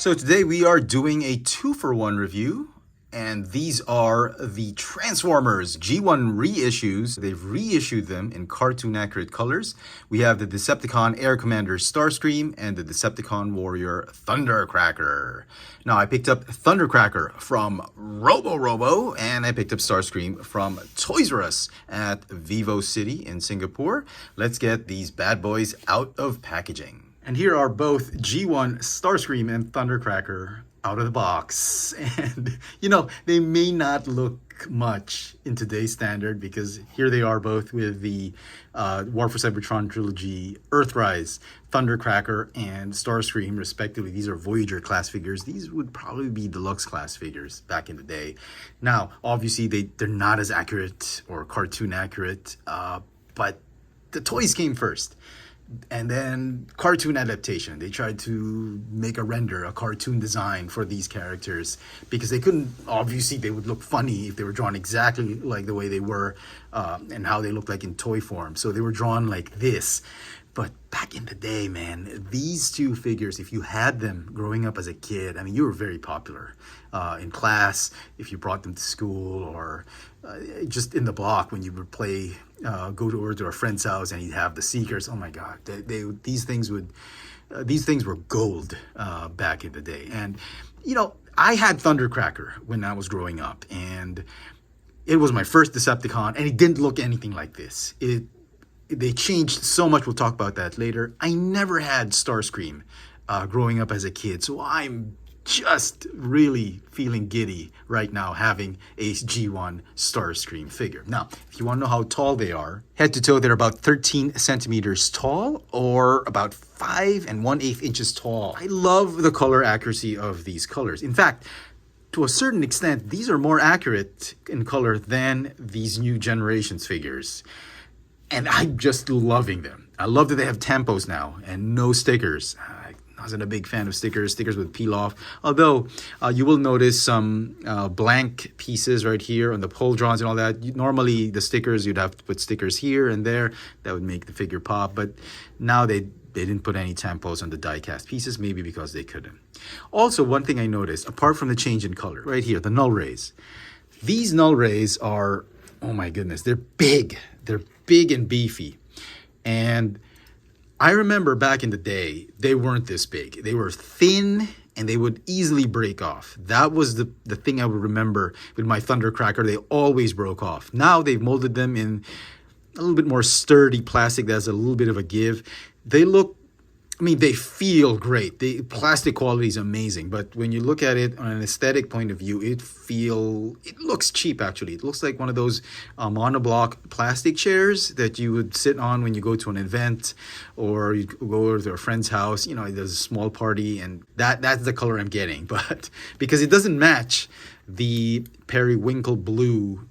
So today we are doing a 2-for-1 review, and these are the Transformers G1 reissues. They've reissued them in cartoon accurate colors. We have the Decepticon Air Commander Starscream and the Decepticon Warrior Thundercracker. Now I picked up Thundercracker from Robo, and I picked up Starscream from Toys R Us at Vivo City in Singapore. Let's get these bad boys out of packaging. And here are both G1 Starscream and Thundercracker out of the box. And, you know, they may not look much in today's standard because here they are both with the War for Cybertron trilogy, Earthrise, Thundercracker, and Starscream, respectively. These are Voyager class figures. These would probably be deluxe class figures back in the day. Now, obviously, they're not as accurate or cartoon accurate, but the toys came first. And then cartoon adaptation. They tried to make a cartoon design for these characters because they couldn't, obviously they would look funny if they were drawn exactly like the way they were and how they looked like in toy form. So they were drawn like this. But back in the day, man, these two figures, if you had them growing up as a kid, I mean, you were very popular in class, if you brought them to school, or just in the block when you would play, go over to a friend's house and you'd have the Seekers. Oh my God, these things were gold back in the day. And, you know, I had Thundercracker when I was growing up, and it was my first Decepticon, and it didn't look anything like this. They changed so much. We'll talk about that later. I never had Starscream growing up as a kid, so I'm just really feeling giddy right now having a G1 Starscream figure. Now, if you want to know how tall they are, head to toe, they're about 13 centimeters tall or about 5 1/8 inches tall. I love the color accuracy of these colors. In fact, to a certain extent, these are more accurate in color than these new generations figures. And I'm just loving them. I love that they have tampos now and no stickers. I wasn't a big fan of stickers. Stickers would peel off. Although you will notice some blank pieces right here on the pole drawings and all that. Normally the stickers, you'd have to put stickers here and there. That would make the figure pop. But now they didn't put any tampos on the die-cast pieces, maybe because they couldn't. Also, one thing I noticed, apart from the change in color, right here, the null rays. These null rays are, oh my goodness, they're big. They're big and beefy. And I remember back in the day, they weren't this big. They were thin and they would easily break off. That was the thing I would remember with my Thundercracker. They always broke off. Now they've molded them in a little bit more sturdy plastic that has a little bit of a give. They look, I mean, they feel great. The plastic quality is amazing, but when you look at it on an aesthetic point of view, it looks cheap actually. It looks like one of those monoblock plastic chairs that you would sit on when you go to an event or you go over to a friend's house. You know, there's a small party, and that's the color I'm getting. But because it doesn't match the periwinkle blue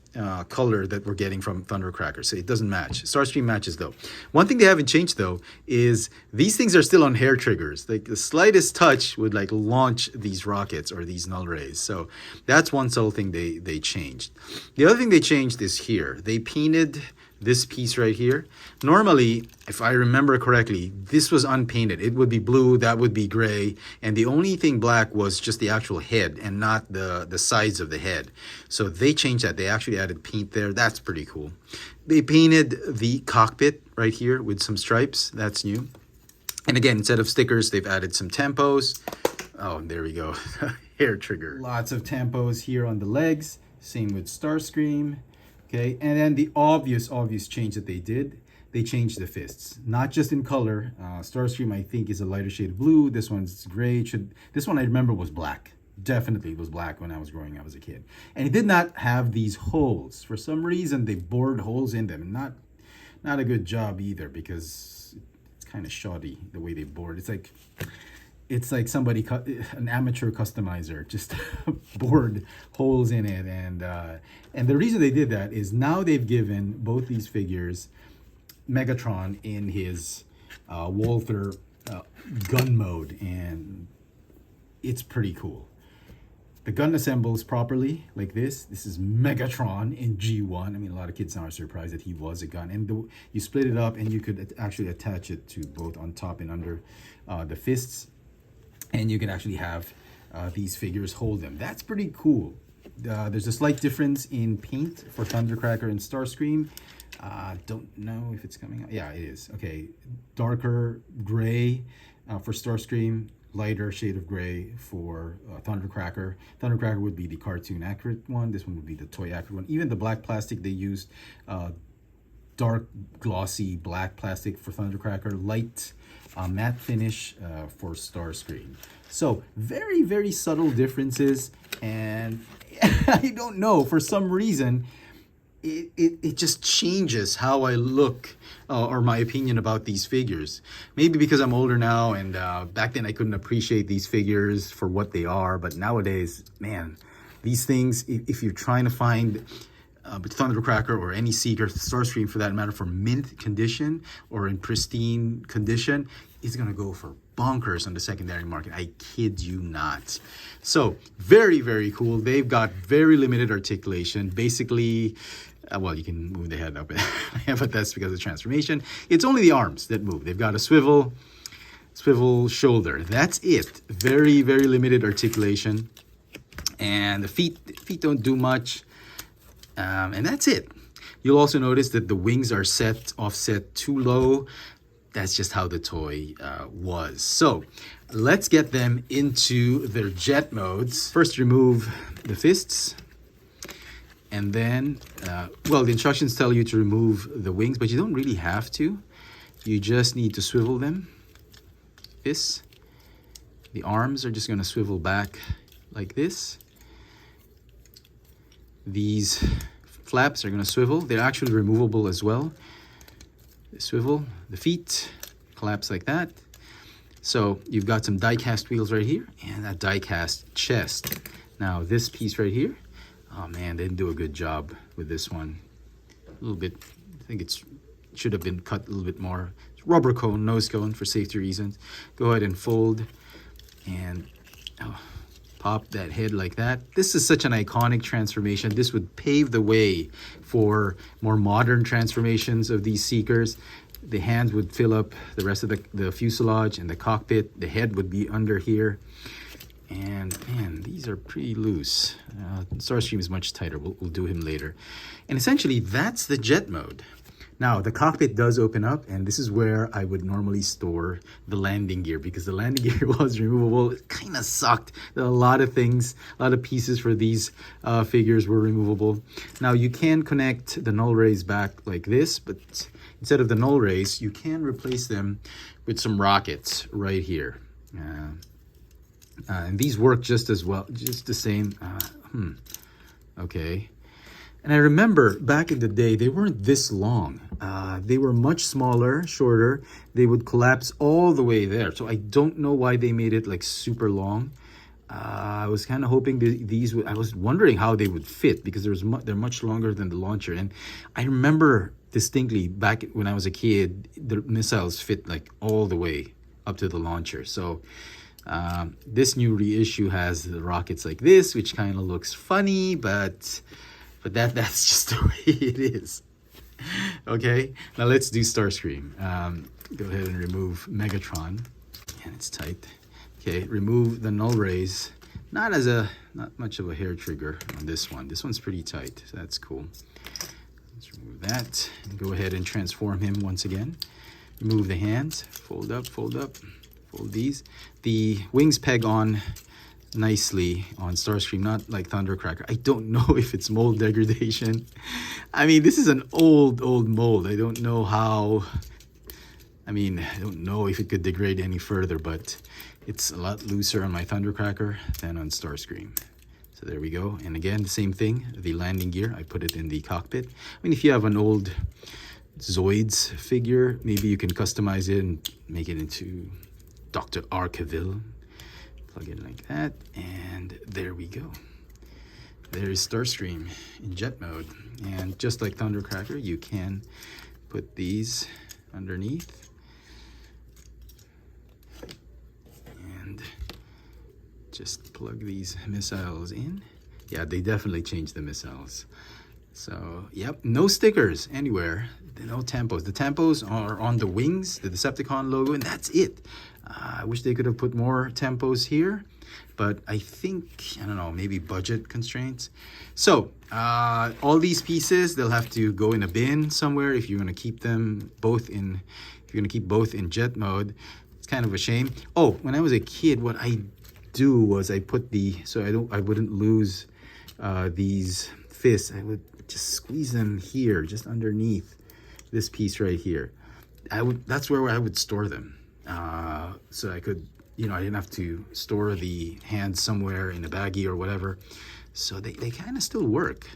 color that we're getting from Thundercracker, so it doesn't match. Starscream matches though. One thing they haven't changed though is these things are still on hair triggers. Like the slightest touch would like launch these rockets or these null rays. So that's one subtle thing they changed. The other thing they changed is here. They painted this piece right here. Normally, if I remember correctly, this was unpainted. It would be blue, that would be gray, and the only thing black was just the actual head and not the sides of the head. So they changed that. They actually added paint there. That's pretty cool. They painted the cockpit right here with some stripes. That's new. And again, instead of stickers, they've added some tampos. Oh, there we go. Hair trigger. Lots of tampos here on the legs. Same with Starscream. Okay, and then the obvious change that they did, they changed the fists. Not just in color. Starscream, I think, is a lighter shade of blue. This one's gray. This one I remember was black. Definitely it was black when I was growing up as a kid. And it did not have these holes. For some reason, they bored holes in them. Not a good job either, because it's kind of shoddy the way they bored. It's like somebody, an amateur customizer, just bored holes in it. And the reason they did that is now they've given both these figures Megatron in his Walther gun mode, and it's pretty cool. The gun assembles properly like this. This is Megatron in G1. I mean, a lot of kids now are surprised that he was a gun. And you split it up and you could actually attach it to both on top and under the fists. and you can actually have these figures hold them. That's pretty cool. There's a slight difference in paint for Thundercracker and Starscream. Don't know if it's coming out. Yeah, it is. Okay, darker gray for Starscream, lighter shade of gray for Thundercracker. Thundercracker would be the cartoon accurate one. This one would be the toy accurate one. Even the black plastic they used, dark glossy black plastic for Thundercracker, light matte finish for Starscream. So very, very subtle differences, and I don't know, for some reason it just changes how I look or my opinion about these figures. Maybe because I'm older now, and back then I couldn't appreciate these figures for what they are, but nowadays, man, these things, if you're trying to find Thundercracker or any Seeker, Starscream for that matter, for mint condition or in pristine condition, is gonna go for bonkers on the secondary market. I kid you not. So very, very cool. They've got very limited articulation. Basically, well, you can move the head up, but that's because of transformation. It's only the arms that move. They've got a swivel shoulder. That's it. Very, very limited articulation. And the feet don't do much. And that's it. You'll also notice that the wings are offset too low. That's just how the toy was. So let's get them into their jet modes. First, remove the fists. And then, well, the instructions tell you to remove the wings, but you don't really have to. You just need to swivel them. This. The arms are just going to swivel back like this. These flaps are going to swivel. They're actually removable as well. They swivel. The feet collapse like that. So you've got some die-cast wheels right here and a die-cast chest. Now this piece right here, oh man, they didn't do a good job with this one. A little bit, I think it should have been cut a little bit more. It's rubber cone, nose cone for safety reasons. Go ahead and fold and pop that head like that. This is such an iconic transformation. This would pave the way for more modern transformations of these Seekers. The hands would fill up the rest of the fuselage and the cockpit. The head would be under here. And man, these are pretty loose. Starscream is much tighter. We'll do him later. And essentially, that's the jet mode. Now, the cockpit does open up, and this is where I would normally store the landing gear, because the landing gear was removable. It kind of sucked. There are a lot of things, a lot of pieces for these figures were removable. Now, you can connect the null rays back like this, but instead of the null rays, you can replace them with some rockets right here. And these work just as well, just the same. Okay. And I remember back in the day, they weren't this long. They were much smaller, shorter. They would collapse all the way there. So I don't know why they made it like super long. I was kind of hoping these would, I was wondering how they would fit, because they're much longer than the launcher. And I remember distinctly back when I was a kid, the missiles fit like all the way up to the launcher. So this new reissue has the rockets like this, which kind of looks funny, but that's just the way it is. Okay, now let's do Starscream. Go ahead and remove Megatron, and it's tight. Okay, remove the null rays. Not much of a hair trigger on this one. This one's pretty tight, so that's cool. Let's remove that and go ahead and transform him once again. Remove the hands, fold up, fold these. The wings peg on nicely on Starscream, not like Thundercracker. I don't know if it's mold degradation. I mean, this is an old mold. I don't know how, I don't know if it could degrade any further, but it's a lot looser on my Thundercracker than on Starscream. So there we go. And again, the same thing, the landing gear, I put it in the cockpit. If you have an old Zoids figure, maybe you can customize it and make it into Dr. Arkeville. Plug it like that, and there we go. There's Starscream in jet mode. And just like Thundercracker, you can put these underneath and just plug these missiles in. Yeah, they definitely changed the missiles. So, yep, no stickers anywhere. No tempos. The tempos are on the wings, the Decepticon logo, and that's it. I wish they could have put more tempos here, but I think, I don't know, maybe budget constraints. So, all these pieces, they'll have to go in a bin somewhere if you're going to keep them both in, if you're going to keep both in jet mode. It's kind of a shame. Oh, when I was a kid, what I do was I put so I wouldn't lose these fists. I would just squeeze them here, just underneath this piece right here. That's where I would store them. So I could, I didn't have to store the hands somewhere in a baggie or whatever. So they kind of still work.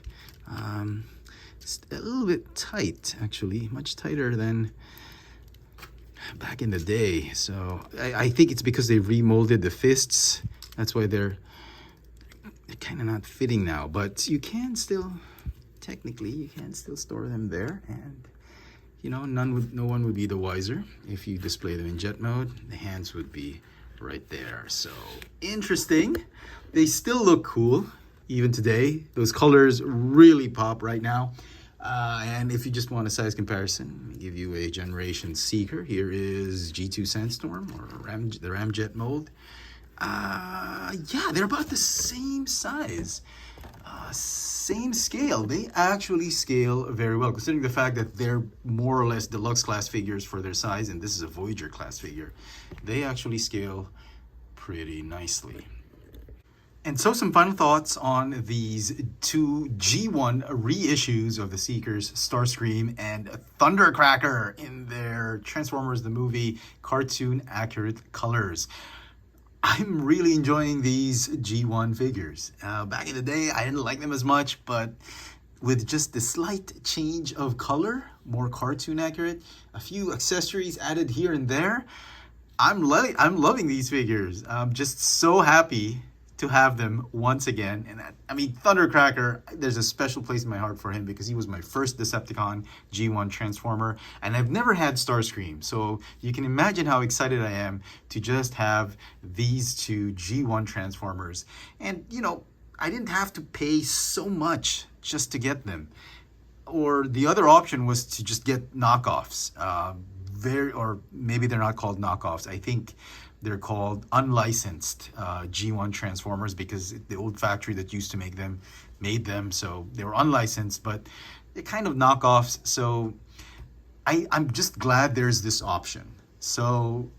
It's a little bit tight, actually, much tighter than back in the day. So I think it's because they remolded the fists. That's why they're kind of not fitting now. But you can still, technically, you can still store them there. And no one would be the wiser if you display them in jet mode. The hands would be right there. So interesting. They still look cool even today. Those colors really pop right now. And if you just want a size comparison, let me give you a Generation Seeker. Here is G2 Sandstorm, or the Ramjet mold. Yeah, they're about the same size. Same scale. They actually scale very well, considering the fact that they're more or less deluxe class figures for their size, and this is a Voyager class figure. They actually scale pretty nicely. And so some final thoughts on these two G1 reissues of the Seekers, Starscream and Thundercracker, in their Transformers the movie cartoon accurate colors. I'm really enjoying these G1 figures. Back in the day, I didn't like them as much, but with just the slight change of color, more cartoon accurate, a few accessories added here and there, I'm loving these figures. I'm just so happy to have them once again. And I mean, Thundercracker, there's a special place in my heart for him because he was my first Decepticon G1 Transformer, and I've never had Starscream. So you can imagine how excited I am to just have these two G1 Transformers. And, I didn't have to pay so much just to get them. Or the other option was to just get knockoffs. Or maybe they're not called knockoffs. I think they're called unlicensed G1 Transformers because the old factory that used to make them made them, so they were unlicensed, but they're kind of knockoffs. So I'm just glad there's this option. So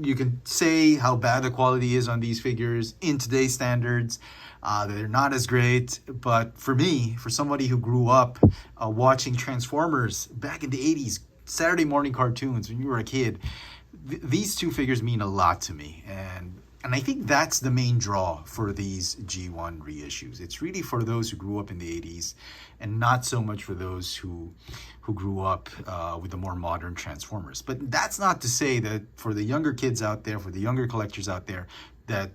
you can say how bad the quality is on these figures in today's standards. They're not as great, but for me, for somebody who grew up watching Transformers back in the 80s, Saturday morning cartoons when you were a kid, these two figures mean a lot to me, and I think that's the main draw for these G1 reissues. It's really for those who grew up in the 80s, and not so much for those who grew up with the more modern Transformers. But that's not to say that for the younger kids out there, for the younger collectors out there, that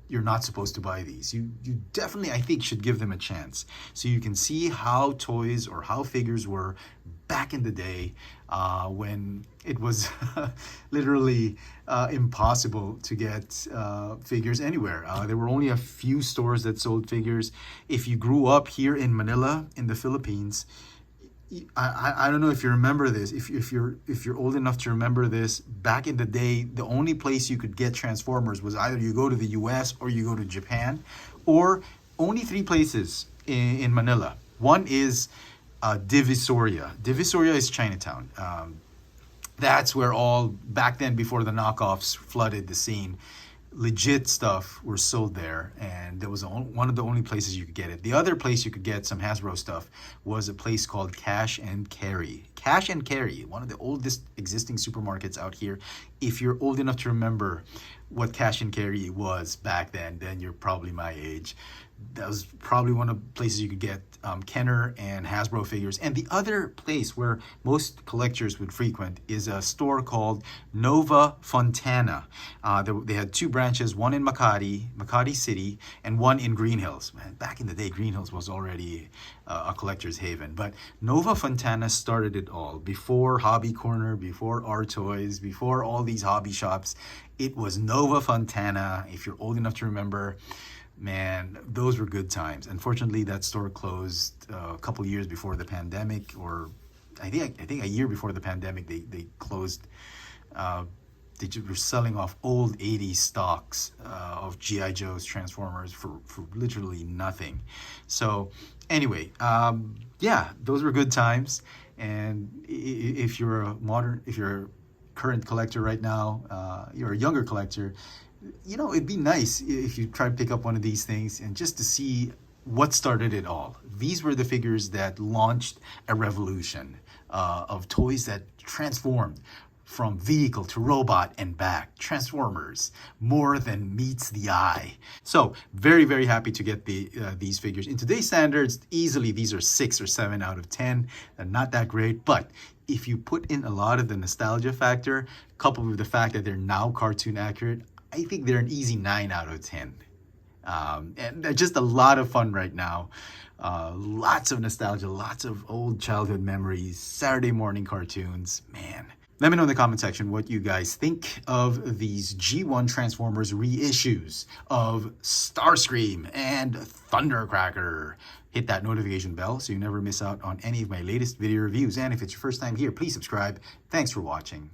you're not supposed to buy these. You definitely, I think, should give them a chance so you can see how toys or how figures were back in the day when it was literally impossible to get figures anywhere. There were only a few stores that sold figures. If you grew up here in Manila, in the Philippines, I don't know if you remember this. If you're old enough to remember this, back in the day, the only place you could get Transformers was either you go to the US or you go to Japan, or only three places in Manila. One is Divisoria. Divisoria is Chinatown. That's where back then, before the knockoffs flooded the scene, legit stuff were sold there, and there was one of the only places you could get it. The other place you could get some Hasbro stuff was a place called Cash and Carry. Cash and Carry, one of the oldest existing supermarkets out here. If you're old enough to remember what Cash and Carry was back then you're probably my age. That was probably one of the places you could get Kenner and Hasbro figures. And the other place where most collectors would frequent is a store called Nova Fontana. They had two branches, one in Makati City, and one in Green Hills. Man, back in the day, Green Hills was already a collector's haven. But Nova Fontana started it all. Before Hobby Corner, before R Toys, before all these hobby shops, it was Nova Fontana. If you're old enough to remember, Man, those were good times. Unfortunately, that store closed a couple years before the pandemic, or I think a year before the pandemic, they closed. They were selling off old 80s stocks of G.I. Joe's Transformers for literally nothing. So anyway, yeah, those were good times. And if you're a current collector right now, you're a younger collector, you know, it'd be nice if you try to pick up one of these things and just to see what started it all. These were the figures that launched a revolution of toys that transformed from vehicle to robot and back. Transformers, more than meets the eye. So very, very happy to get these figures. In today's standards, easily these are 6 or 7 out of 10. They're not that great, but if you put in a lot of the nostalgia factor, coupled with the fact that they're now cartoon accurate, I think they're an easy 9 out of 10. And they're just a lot of fun right now. Lots of nostalgia, lots of old childhood memories, Saturday morning cartoons, man. Let me know in the comment section what you guys think of these G1 Transformers reissues of Starscream and Thundercracker. Hit that notification bell so you never miss out on any of my latest video reviews. And if it's your first time here, please subscribe. Thanks for watching.